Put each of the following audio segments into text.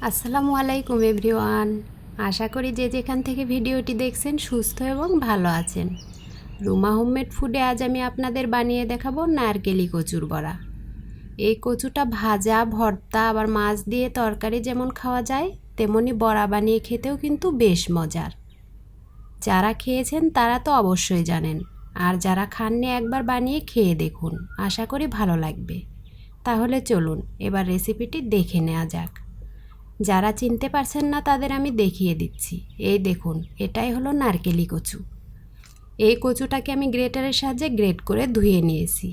আসসালামু আলাইকুম এভরিওয়ান। আশা করি যে যেখান থেকে ভিডিওটি দেখছেন সুস্থ এবং ভালো আছেন। রুমা হোমমেড ফুডে আজ আমি আপনাদের বানিয়ে দেখাবো নারকেলি কচুর বড়া। এই কচুটা ভাজা, ভর্তা আবার মাছ দিয়ে তরকারি যেমন খাওয়া যায় তেমনি বড়া বানিয়ে খেতেও কিন্তু বেশ মজার। যারা খেয়েছেন তারা তো অবশ্যই জানেন, আর যারা খাননি একবার বানিয়ে খেয়ে দেখুন, আশা করি ভালো লাগবে। তাহলে চলুন এবার রেসিপিটি দেখে নেওয়া যাক। যারা চিনতে পারছেন না তাদের আমি দেখিয়ে দিচ্ছি। এই দেখুন, এটাই হলো নারকেলি কচু। এই কচুটাকে আমি গ্রেটারের সাহায্যে গ্রেট করে ধুয়ে নিয়েছি।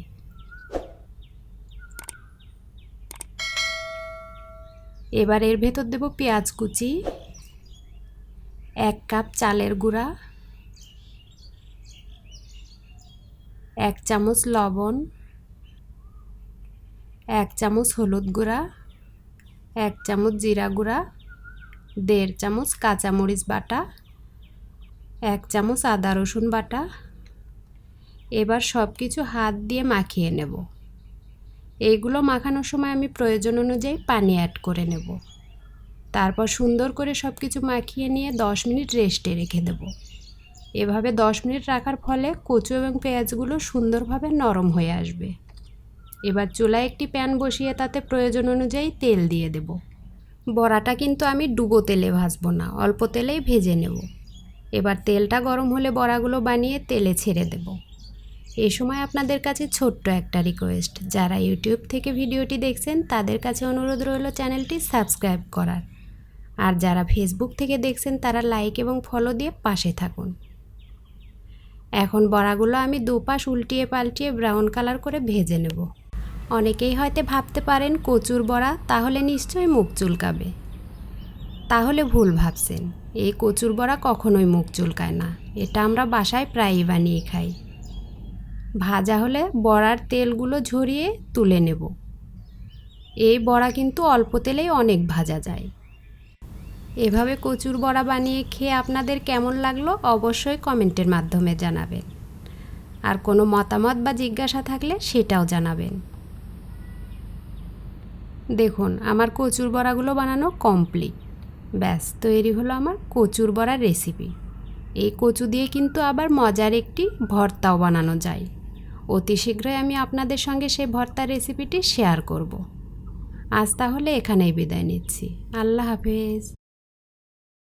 এবার এর ভেতর দেব পেঁয়াজ কুচি, 1 কাপ চালের গুঁড়া, 1 চামচ লবণ, 1 চামচ হলুদ গুঁড়া, 1 চামচ জিরা গুঁড়া, 1.5 চামচ কাঁচামরিচ বাটা, 1 চামচ আদা রসুন বাটা। এবার সব কিছু হাত দিয়ে মাখিয়ে নেব। এইগুলো মাখানোর সময় আমি প্রয়োজন অনুযায়ী পানি অ্যাড করে নেব। তারপর সুন্দর করে সব কিছু মাখিয়ে নিয়ে 10 মিনিট রেস্টে রেখে দেব। এভাবে 10 মিনিট রাখার ফলে কচু এবং পেঁয়াজগুলো সুন্দরভাবে নরম হয়ে আসবে। এবার চুলায় একটি প্যান বসিয়ে তাতে প্রয়োজন অনুযায়ী তেল দিয়ে দেব। বড়াটা কিন্তু আমি ডুবো তেলে ভাজবো না, অল্প তেলেই ভেজে নেব। এবার তেলটা গরম হলে বড়াগুলো বানিয়ে তেলে ছেড়ে দেব। এই সময় আপনাদের কাছে ছোট্ট একটা রিকোয়েস্ট, যারা ইউটিউব থেকে ভিডিওটি দেখছেন তাদের কাছে অনুরোধ রইল চ্যানেলটি সাবস্ক্রাইব করার, আর যারা ফেসবুক থেকে দেখছেন তারা লাইক এবং ফলো দিয়ে পাশে থাকুন। এখন বড়াগুলো আমি দুপাশ উল্টিয়ে পাল্টিয়ে ব্রাউন কালার করে ভেজে নেব। অনেকেই হয়তো ভাবতে পারেন কচুর বড়া তাহলে নিশ্চয়ই মুখ চুলকাবে। তাহলে ভুল ভাবছেন, এই কচুর বড়া কখনোই মুখ চুলকায় না। এটা আমরা বাসায় প্রায়ই বানিয়ে খাই। ভাজা হলে বড়ার তেলগুলো ঝরিয়ে তুলে নেব। এই বড়া কিন্তু অল্প তেলেই অনেক ভাজা যায়। এভাবে কচুর বড়া বানিয়ে খেয়ে আপনাদের কেমন লাগলো অবশ্যই কমেন্টের মাধ্যমে জানাবেন, আর কোনো মতামত বা জিজ্ঞাসা থাকলে সেটাও জানাবেন। দেখুন আমার কচুর বড়াগুলো বানানো কমপ্লিট। ব্যাস তৈরি হলো আমার কচুর বড়ার রেসিপি। এই কচু দিয়ে কিন্তু আবার মজার একটি ভর্তাও বানানো যায়। অতি শীঘ্রই আমি আপনাদের সঙ্গে সেই ভর্তার রেসিপিটি শেয়ার করব। আজ তাহলে এখানেই বিদায় নিচ্ছি। আল্লাহ হাফেজ।